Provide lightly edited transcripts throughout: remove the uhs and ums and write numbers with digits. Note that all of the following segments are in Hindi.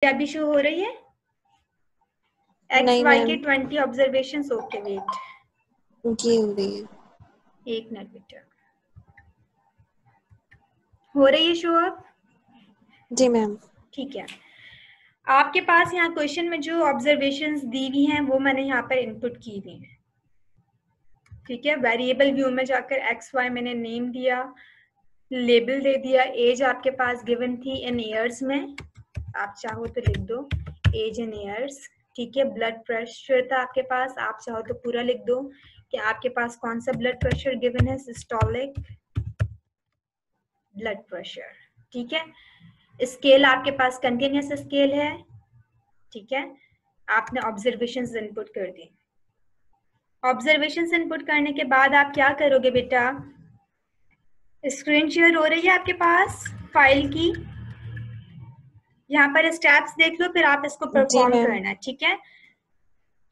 क्या भी शो हो रही है? एक्स नहीं वाई के मैम, 20 ऑब्जर्वेशन। ओके वेट, ये हो रही है। एक मिनट बेटा। हो रही है शो अब? जी मैम। ठीक है। आपके पास यहाँ क्वेश्चन में जो ऑब्जर्वेशंस दी हुई हैं वो मैंने यहाँ पर इनपुट की हुई हैं। ठीक है, वेरिएबल व्यू में जाकर एक्स वाई मैंने नेम दिया, लेबल दे दिया, एज आपके पास गिवन थी इन ईयर्स में, आप चाहो तो लिख दो एज इन ईयर्स। ठीक है, ब्लड प्रेशर था आपके पास, आप चाहो तो पूरा लिख दो कि आपके पास कौन सा ब्लड प्रेशर गिवन है, सिस्टोलिक ब्लड प्रेशर। ठीक है, स्केल आपके पास कंटिन्यूअस स्केल है। ठीक है, आपने ऑब्जर्वेशंस इनपुट कर दी। ऑब्जर्वेशंस इनपुट करने के बाद आप क्या करोगे बेटा? स्क्रीन शेयर हो रही है आपके पास फाइल की? यहाँ पर स्टेप्स देख लो, फिर आप इसको जी परफॉर्म मैम। करना। ठीक है,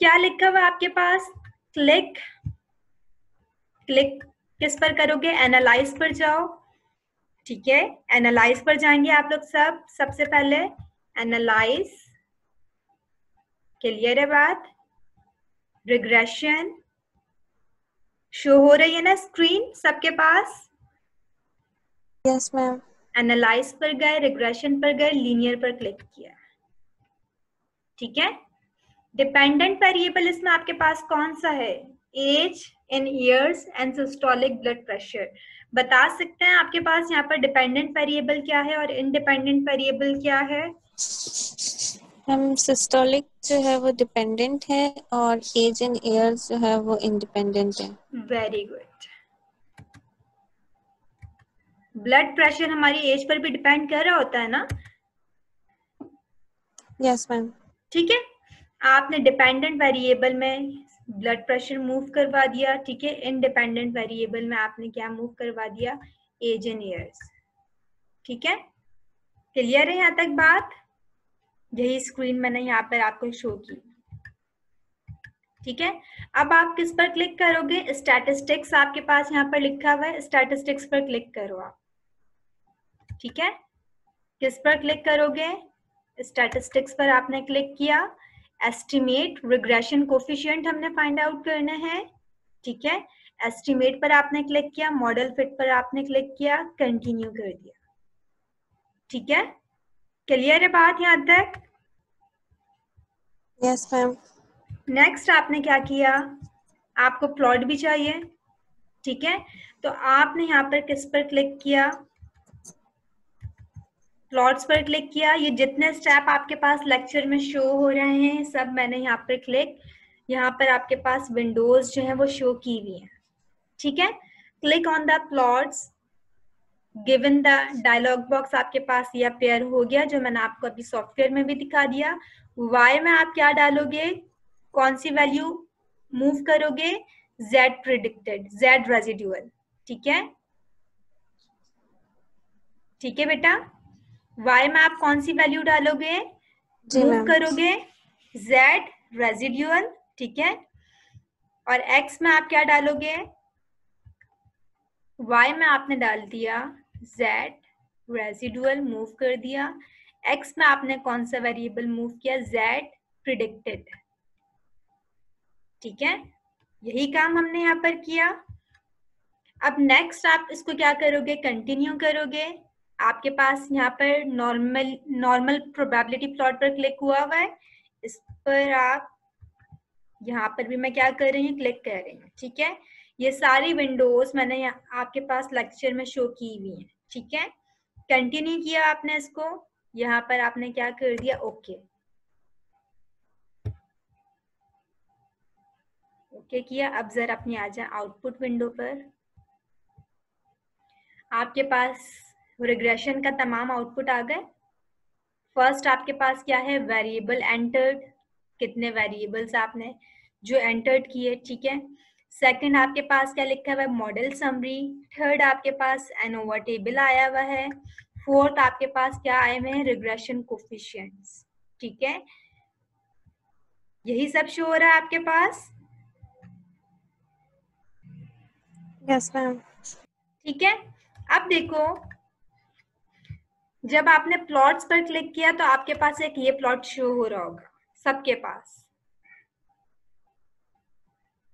क्या लिखा हुआ आपके पास? क्लिक। क्लिक किस पर करोगे? एनालाइज पर जाओ। ठीक है, एनालाइज पर जाएंगे आप लोग सब। सबसे पहले एनालाइज, क्लियर है बात? रिग्रेशन शो हो रही है ना स्क्रीन सबके पास? Yes ma'am. एनालाइज पर गए, रिग्रेशन पर गए, लीनियर पर क्लिक किया। ठीक है, डिपेंडेंट वेरिएबल इसमें आपके पास कौन सा है? Age in years and systolic blood pressure. बता सकते हैं आपके पास यहाँ पर डिपेंडेंट वेरिएबल क्या है और इंडिपेंडेंट वेरिएबल क्या है? मैम सिस्टोलिक जो है वो डिपेंडेंट है और एज इन ईयर्स जो है वो इंडिपेंडेंट है। Very good. ब्लड प्रेशर हमारी एज पर भी डिपेंड कर रहा होता है ना? Yes ma'am. ठीक है, आपने डिपेंडेंट वेरिएबल में ब्लड प्रेशर मूव करवा दिया। ठीक है, इंडिपेंडेंट वेरिएबल में आपने क्या मूव करवा दिया? Age in years. ठीक है, क्लियर है यहाँ तक बात? यही स्क्रीन मैंने यहाँ पर आपको शो की। ठीक है, अब आप किस पर क्लिक करोगे? स्टैटिस्टिक्स आपके पास यहाँ पर लिखा हुआ है, स्टैटिस्टिक्स पर क्लिक करो आप। ठीक है, किस पर क्लिक करोगे? स्टैटिस्टिक्स पर आपने क्लिक किया। एस्टिमेट रिग्रेशन कोफिशिएंट हमने फाइंड आउट करना है। ठीक है, एस्टिमेट पर आपने क्लिक किया, मॉडल फिट पर आपने क्लिक किया, कंटिन्यू कर दिया। ठीक है, क्लियर है बात यहाँ तक? Yes ma'am. नेक्स्ट आपने क्या किया? आपको प्लॉट भी चाहिए। ठीक है, तो आपने यहाँ पर किस पर क्लिक किया? प्लॉट्स पर क्लिक किया। ये जितने स्टेप आपके पास लेक्चर में शो हो रहे हैं सब मैंने यहाँ पर क्लिक, यहाँ पर आपके पास विंडोज जो है वो शो की हुई है। ठीक है, click on the plots given the dialog box आपके पास ये अपेयर हो गया, जो मैंने आपको अभी सॉफ्टवेयर में भी दिखा दिया। वाई में आप क्या डालोगे? कौन सी वैल्यू मूव करोगे? Z predicted, Z residual. ठीक है, ठीक है बेटा, वाई में आप कौन सी वैल्यू डालोगे? जी मूव मैम। करोगे जेड रेजिडुअल। ठीक है, और एक्स में आप क्या डालोगे? वाई में आपने डाल दिया जेड रेजिडुअल, मूव कर दिया। एक्स में आपने कौन सा वेरिएबल मूव किया? Z predicted. ठीक है, यही काम हमने यहाँ पर किया। अब नेक्स्ट आप इसको क्या करोगे? कंटिन्यू करोगे। आपके पास यहाँ पर नॉर्मल प्रोबेबिलिटी प्लॉट पर क्लिक हुआ है, इस पर आप, यहाँ पर भी मैं क्या कर रही हूँ? क्लिक कर रही हूँ। ठीक है, ये सारी विंडोज मैंने आपके पास लेक्चर में शो की हुई है। ठीक है, कंटिन्यू किया आपने इसको, यहाँ पर आपने क्या कर दिया? ओके। ओके किया। अब जरा अपनी आ जाए आउटपुट विंडो पर। आपके पास रिग्रेशन का तमाम आउटपुट आ गए। फर्स्ट आपके पास क्या है? वेरिएबल एंटर्ड, कितने वेरिएबल्स आपने जो एंटर्ड किए। ठीक है, सेकंड आपके पास क्या लिखा हुआ है? Model summary. थर्ड आपके पास एनोवा टेबल आया हुआ है। फोर्थ आपके पास क्या आए हुए हैं? Regression coefficients. ठीक है, यही सब शो हो रहा है आपके पास। Yes ma'am. ठीक है, अब देखो जब आपने प्लॉट्स पर क्लिक किया तो आपके पास एक ये प्लॉट शो हो रहा होगा सबके पास,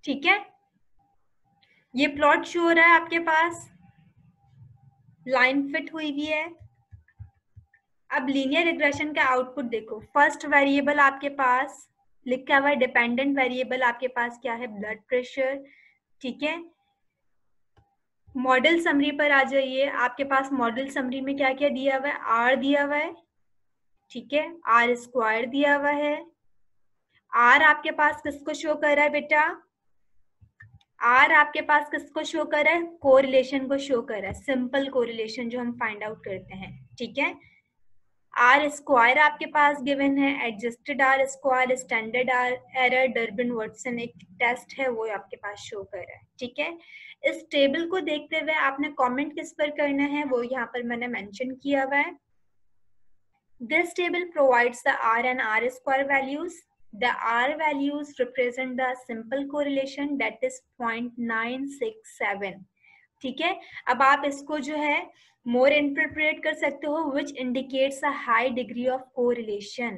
ठीक है। ये प्लॉट शो हो रहा है आपके पास, लाइन फिट हुई हुई है। अब लीनियर रिग्रेशन का आउटपुट देखो, फर्स्ट वेरिएबल आपके पास लिखा हुआ है, डिपेंडेंट वेरिएबल आपके पास क्या है, ब्लड प्रेशर, ठीक है। मॉडल समरी पर आ जाइए, आपके पास मॉडल समरी में क्या क्या दिया हुआ है, आर दिया हुआ है, ठीक है, आर स्क्वायर दिया हुआ है। आर आपके पास किसको शो कर रहा है बेटा, आर आपके पास किसको शो कर रहा है, कोरिलेशन को शो कर रहा है, सिंपल कोरिलेशन जो हम फाइंड आउट करते हैं, ठीक है। आर स्क्वायर आपके पास गिवन है, adjusted R square, standard R error, Durbin Watson एक टेस्ट है वो आपके पास शो कर रहा है, ठीक है। इस टेबल को देखते हुए आपने कमेंट किस पर करना है वो यहाँ पर मैंने मेंशन किया हुआ है। This table provides the R and R square values. The R values represent the simple correlation that is 0.967. ठीक है, अब आप इसको जो है more interpret कर सकते हो, which indicates a high degree of correlation.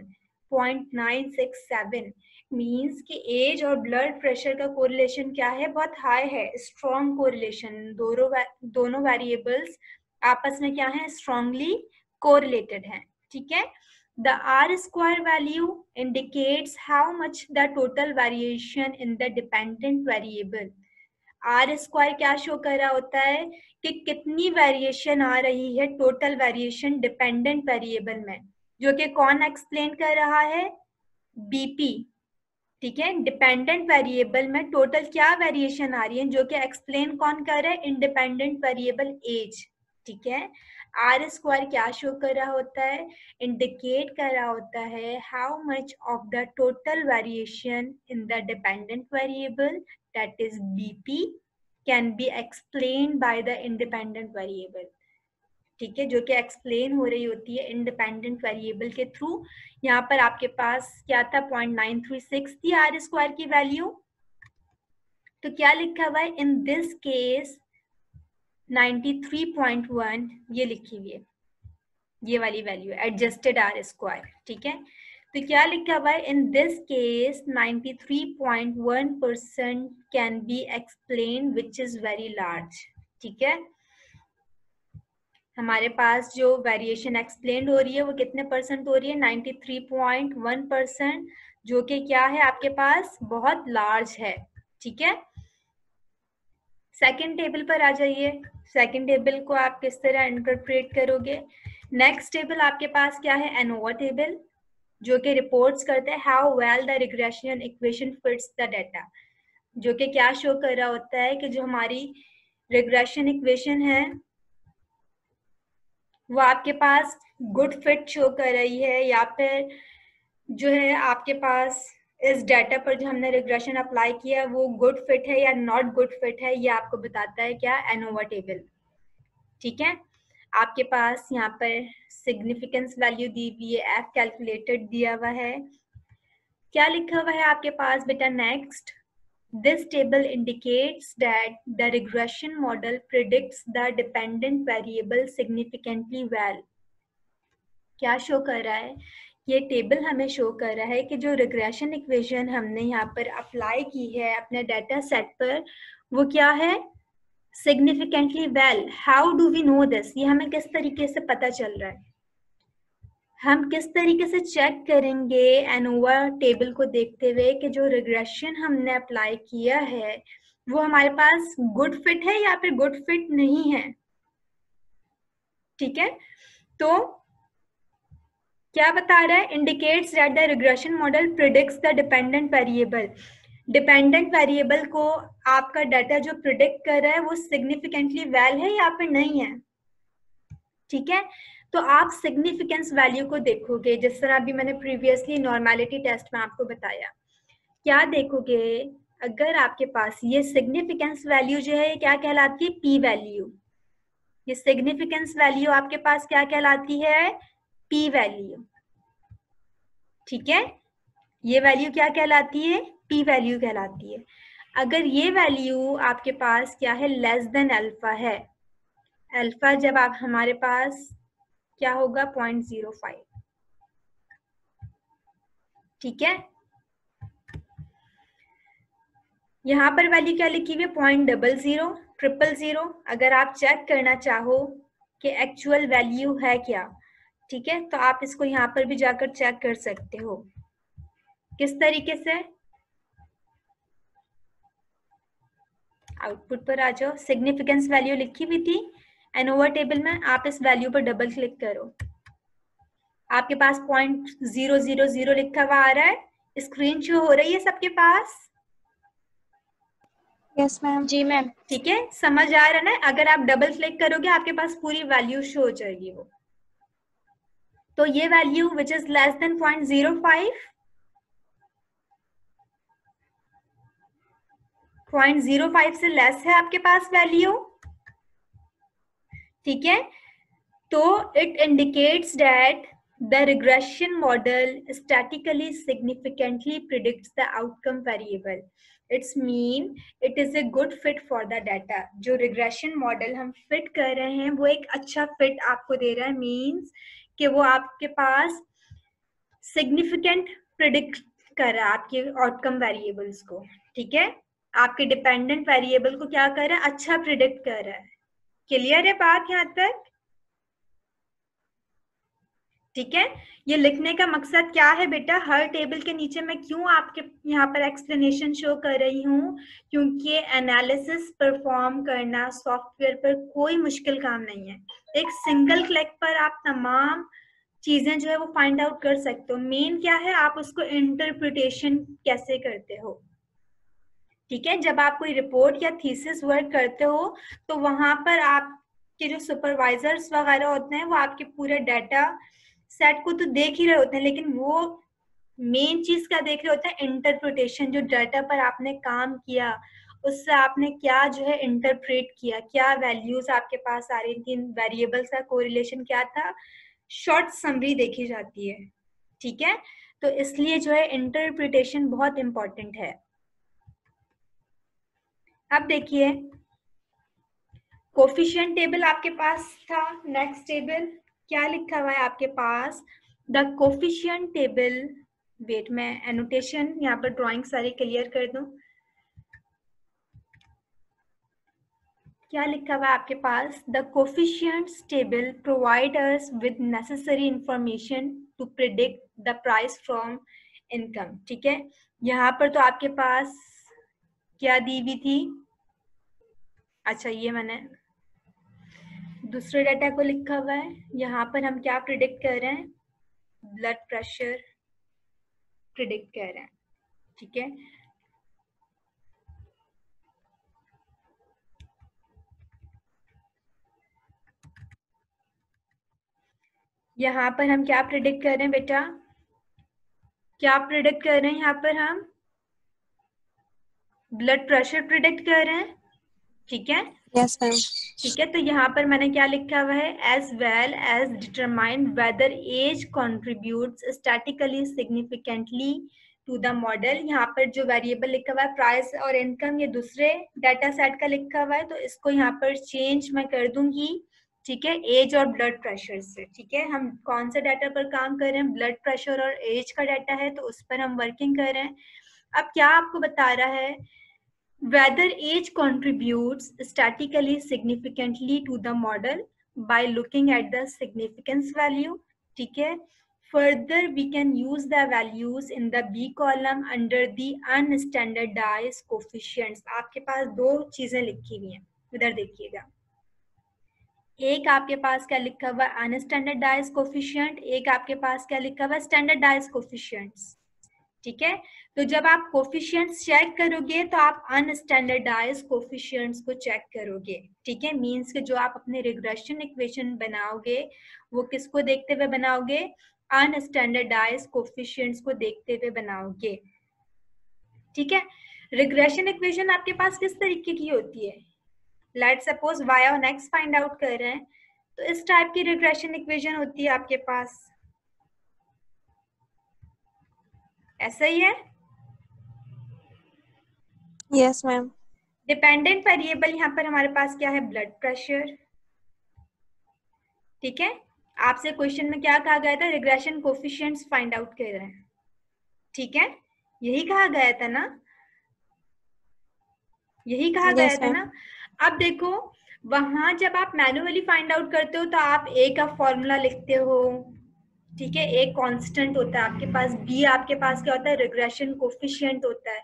0.967 means कि एज और ब्लड प्रेशर का कोरिलेशन क्या है, बहुत हाई है, स्ट्रॉन्ग कोरिलेशन, दोनों वेरिएबल्स आपस में क्या है, स्ट्रॉन्गली कोरिलेटेड है, ठीक है। The R square value indicates how much the total variation in the dependent variable. R square क्या शो कर रहा होता है कि कितनी वेरिएशन आ रही है टोटल वेरिएशन डिपेंडेंट वेरिएबल में, जो कि कौन एक्सप्लेन कर रहा है, बीपी, ठीक है। डिपेंडेंट वेरिएबल में टोटल क्या वेरिएशन आ रही है जो कि एक्सप्लेन कौन कर रहा है, इंडिपेंडेंट वेरिएबल एज, ठीक है। आर स्क्वायर क्या शो कर रहा होता है, इंडिकेट कर रहा होता है how much of the total variation in the dependent variable that is BP can be explain by the independent variable, ठीक है, जो कि एक्सप्लेन हो रही होती है इंडिपेंडेंट वेरिएबल के थ्रू। यहाँ पर आपके पास क्या था, 0.936 थी आर स्क्वायर की वैल्यू, तो क्या लिखा हुआ है, इन दिस केस 93.1 ये लिखी हुई है, ये वाली वैल्यू है एडजस्टेड आर स्क्वायर, ठीक है। तो क्या लिखा हुआ है, in this case 93.1% can be explain which is very large, ठीक है। हमारे पास जो वेरिएशन एक्सप्लेन हो रही है वो कितने परसेंट हो रही है, 93.1%, जो कि क्या है आपके पास, बहुत लार्ज है, ठीक है। सेकंड टेबल पर आ जाइए, सेकंड टेबल को आप किस तरह इंटरप्रेट करोगे। नेक्स्ट टेबल आपके पास क्या है, एनोवा टेबल, जो कि रिपोर्ट्स करते हैं how well the regression equation fits the data, जो कि क्या शो कर रहा होता है कि जो हमारी रिग्रेशन इक्वेशन है वो आपके पास गुड फिट शो कर रही है, या फिर जो है आपके पास इस डाटा पर जो हमने रिग्रेशन अप्लाई किया है वो गुड फिट है या नॉट गुड फिट है, ये आपको बताता है क्या, एनोवा टेबल, ठीक है। आपके पास यहाँ पर सिग्निफिकेंस वैल्यू दी हुई है, एफ कैलकुलेटेड दिया हुआ है, क्या लिखा हुआ है आपके पास बेटा, next, this table indicates that the regression model predicts the dependent variable significantly well. क्या शो कर रहा है, ये टेबल हमें शो कर रहा है कि जो रिग्रेशन इक्वेशन हमने यहाँ पर अप्लाई की है अपने डाटा सेट पर वो क्या है, significantly well. How do we know this, ये हमें किस तरीके से पता चल रहा है, हम किस तरीके से चेक करेंगे एनोवा टेबल को देखते हुए कि जो रिग्रेशन हमने अप्लाई किया है वो हमारे पास गुड फिट है या फिर गुड फिट नहीं है, ठीक है। तो क्या बता रहा है, indicates that the regression model predicts the dependent variable, dependent variable को आपका डाटा जो प्रिडिक्ट कर रहा है वो सिग्निफिकेंटली वेल है या फिर नहीं है, ठीक है। तो आप सिग्निफिकेंस वैल्यू को देखोगे, जिस तरह अभी मैंने प्रीवियसली नॉर्मेलिटी टेस्ट में आपको बताया, क्या देखोगे, अगर आपके पास ये सिग्निफिकेंस वैल्यू जो है क्या कहलाती है, पी वैल्यू, ये सिग्निफिकेंस वैल्यू आपके पास क्या कहलाती है, पी वैल्यू, ठीक है। ये वैल्यू क्या कहलाती है, पी वैल्यू कहलाती है। अगर ये वैल्यू आपके पास क्या है, लेस देन अल्फा है, अल्फा जब आप हमारे पास क्या होगा 0.05, ठीक है। यहाँ पर वैल्यू क्या लिखी हुई है 0.000000। अगर आप चेक करना चाहो कि एक्चुअल वैल्यू है क्या, ठीक है, तो आप इसको यहाँ पर भी जाकर चेक कर सकते हो। किस तरीके से, आउटपुट पर आ जाओ, सिग्निफिकेंस वैल्यू लिखी हुई थी एनोवा टेबल में, आप इस वैल्यू पर डबल क्लिक करो, आपके पास 0.000 लिखा हुआ आ रहा है, स्क्रीन शो हो रही है सबके पास? Yes ma'am. जी मैम। ठीक है, समझ आ रहा है ना? अगर आप डबल क्लिक करोगे आपके पास पूरी वैल्यू शो हो जाएगी वो। तो ये value which is less than 0.05, 0.05 से लेस है आपके पास वैल्यू, ठीक है, तो it indicates that the regression model statistically significantly predicts the outcome variable. It's mean it is a good fit for the data. जो regression model हम fit कर रहे हैं वो एक अच्छा fit आपको दे रहा है, means कि वो आपके पास significant predict कर रहा है आपके outcome variables को, ठीक है, आपके dependent variable को क्या कर रहा है, अच्छा predict कर रहा है। क्लियर है बात यहाँ तक? ठीक है, ये लिखने का मकसद क्या है बेटा, हर टेबल के नीचे मैं क्यों आपके यहाँ पर एक्सप्लेनेशन शो कर रही हूँ, क्योंकि एनालिसिस परफॉर्म करना सॉफ्टवेयर पर कोई मुश्किल काम नहीं है। एक सिंगल क्लिक पर आप तमाम चीजें जो है वो फाइंड आउट कर सकते हो। मेन क्या है, आप उसको इंटरप्रिटेशन कैसे करते हो, ठीक है। जब आप कोई रिपोर्ट या थीसिस वर्क करते हो तो वहां पर आपके जो सुपरवाइजर्स वगैरह होते हैं वो आपके पूरे डाटा सेट को तो देख ही रहे होते हैं, लेकिन वो मेन चीज क्या देख रहे होते हैं, इंटरप्रिटेशन, जो डाटा पर आपने काम किया उससे आपने क्या जो है इंटरप्रेट किया, क्या वैल्यूज आपके पास आ रही थी, वेरिएबल्स का कोरिलेशन क्या था, शॉर्ट समरी देखी जाती है, ठीक है। तो इसलिए जो है इंटरप्रिटेशन बहुत इंपॉर्टेंट है। अब देखिए कोफिशिएंट टेबल आपके पास था, नेक्स्ट टेबल क्या लिखा हुआ है आपके पास, द कोफिशिएंट टेबल, वेट मैं एनोटेशन यहाँ पर ड्राइंग सारी क्लियर कर दूं, क्या लिखा हुआ है आपके पास, the coefficients table provide us with necessary information to predict the price from income, ठीक है। यहाँ पर तो आपके पास क्या दी हुई थी, अच्छा ये मैंने दूसरे डाटा को लिखा हुआ है, यहाँ पर हम क्या प्रिडिक्ट कर रहे हैं, ब्लड प्रेशर प्रिडिक्ट कर रहे हैं, ठीक है। यहाँ पर हम क्या प्रिडिक्ट कर रहे हैं बेटा, क्या प्रिडिक्ट कर रहे हैं, यहाँ पर हम ब्लड प्रेशर प्रिडिक्ट कर रहे हैं, ठीक है। Yes ma'am. ठीक है, तो यहाँ पर मैंने क्या लिखा हुआ है, as well as determine whether age contributes statically significantly to the model. यहाँ पर जो वेरिएबल लिखा हुआ है प्राइस और इनकम, ये दूसरे डाटा सेट का लिखा हुआ है, तो इसको यहाँ पर चेंज मैं कर दूंगी, ठीक है, एज और ब्लड प्रेशर से, ठीक है। हम कौन से डाटा पर काम कर रहे हैं, ब्लड प्रेशर और एज का डाटा है, तो उस पर हम वर्किंग कर रहे हैं। अब क्या आपको बता रहा है, whether age contributes statistically significantly to the model by looking at the significance value, ठीक है। Further, we can use the values in the B column under the unstandardized coefficients. आपके पास दो चीजें लिखी हुई हैं, इधर देखिएगा, एक आपके पास क्या लिखा हुआ है अनस्टैंडर्डाइज्ड कोफिशिएंट, एक आपके पास क्या लिखा हुआ है स्टैंडर्डाइज्ड कोफिशिएंट्स, ठीक है। तो जब आप कोफिशिएंट्स चेक करोगे तो आप अनस्टैंडर्डाइज्ड कोफिशिएंट्स को चेक करोगे, ठीक है। मींस कि जो आप अपने रिग्रेशन इक्वेशन बनाओगे वो किसको देखते हुए बनाओगे, अनस्टैंडर्डाइज्ड कोफिशिएंट्स को देखते हुए बनाओगे, ठीक है। रिग्रेशन इक्वेशन आपके पास किस तरीके की होती है, लेट सपोज वाई और एक्स फाइंड आउट कर रहे हैं, तो इस टाइप की रिग्रेशन इक्वेशन होती है आपके पास, ऐसा ही है। Yes ma'am. डिपेंडेंट वेरिएबल यहाँ पर हमारे पास क्या है, ब्लड प्रेशर, ठीक है। आपसे क्वेश्चन में क्या कहा गया था, रिग्रेशन कोफिशिएंट्स फाइंड आउट कर रहे हैं, ठीक है, यही कहा गया था ना, यही कहा गया यस था मैम। ना। अब देखो वहां जब आप मैन्युअली फाइंड आउट करते हो तो आप ए का फॉर्मूला लिखते हो, ठीक है, ए कांस्टेंट होता है आपके पास, बी आपके पास क्या होता है, रिग्रेशन कोफिशिएंट होता है,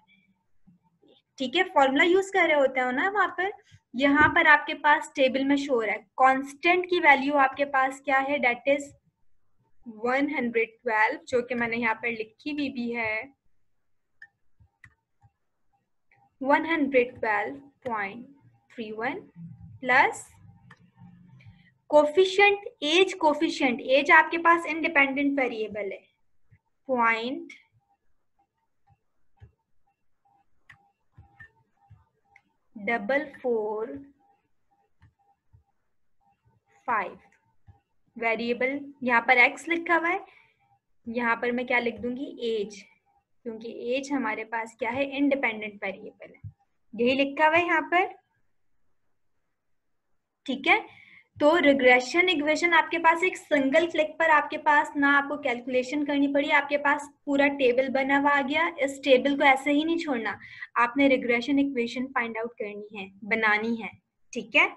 ठीक है, फॉर्मूला यूज कर रहे होते हो ना वहां पर। यहाँ पर आपके पास टेबल में शो हो रहा है कांस्टेंट की वैल्यू आपके पास क्या है, डेट इज 112, जो कि मैंने यहाँ पर लिखी हुई भी है 112.31 प्लस कोफिशिएंट, कोफिशिएंट एज आपके पास इंडिपेंडेंट वेरिएबल है 0.445, वेरिएबल यहाँ पर x लिखा हुआ है, यहाँ पर मैं क्या लिख दूंगी, एज, क्योंकि एज हमारे पास क्या है, इंडिपेंडेंट वेरिएबल है, यही लिखा हुआ है यहाँ पर, ठीक है। तो रिग्रेशन इक्वेशन आपके पास एक सिंगल क्लिक पर, आपके पास ना आपको कैलकुलेशन करनी पड़ी, आपके पास पूरा टेबल बना हुआ आ गया। इस टेबल को ऐसे ही नहीं छोड़ना, आपने रिग्रेशन इक्वेशन फाइंड आउट करनी है, बनानी है, ठीक है।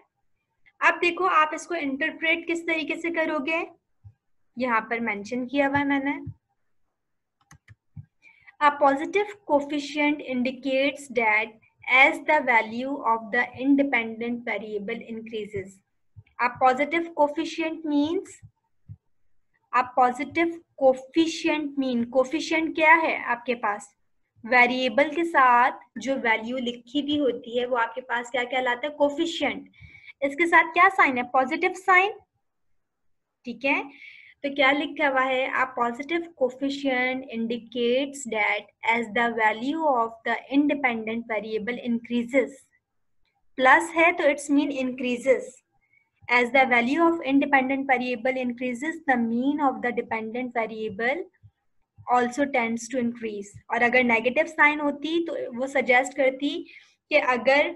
अब देखो आप इसको इंटरप्रेट किस तरीके से करोगे, यहाँ पर मेंशन किया हुआ है मैंने, a positive coefficient indicates that as the value of the independent variable increases, a positive coefficient means, आप पॉजिटिव कोफिशिएंट मीन, कोफिशिएंट क्या है आपके पास, वेरिएबल के साथ जो वैल्यू लिखी भी होती है वो आपके पास क्या कहलाता है, कोफिशिएंट, इसके साथ क्या साइन है, पॉजिटिव साइन, ठीक है। तो क्या लिखा हुआ है, a positive coefficient indicates that as the value of the independent variable increases, plus है तो it's mean increases, as the value of independent variable increases the mean of the dependent variable also tends to increase। और अगर नेगेटिव साइन होती तो वो सजेस्ट करती कि अगर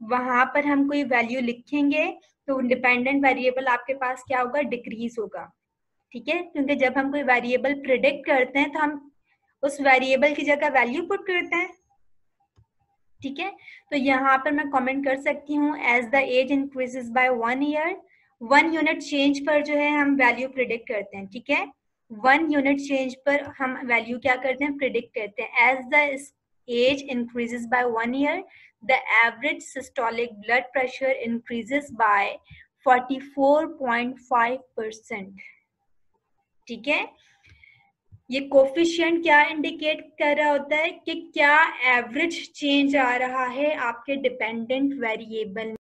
वहां पर हम कोई वैल्यू लिखेंगे तो डिपेंडेंट वेरिएबल आपके पास क्या होगा, डिक्रीज होगा, ठीक है, क्योंकि जब हम कोई वेरिएबल प्रिडिक्ट करते हैं तो हम उस वेरिएबल की जगह वैल्यू पुट करते हैं, ठीक है। तो यहाँ पर मैं कमेंट कर सकती हूँ as the age increases by 1 year, 1 unit change पर जो है हम वैल्यू प्रिडिक्ट करते हैं, ठीक है, 1 यूनिट चेंज पर हम वैल्यू क्या करते हैं, प्रिडिक्ट करते हैं। As the age increases by 1 year the average systolic blood pressure increases by 44.5%, ठीक है। ये कोफिशिएंट क्या इंडिकेट कर रहा होता है कि क्या एवरेज चेंज आ रहा है आपके डिपेंडेंट वेरिएबल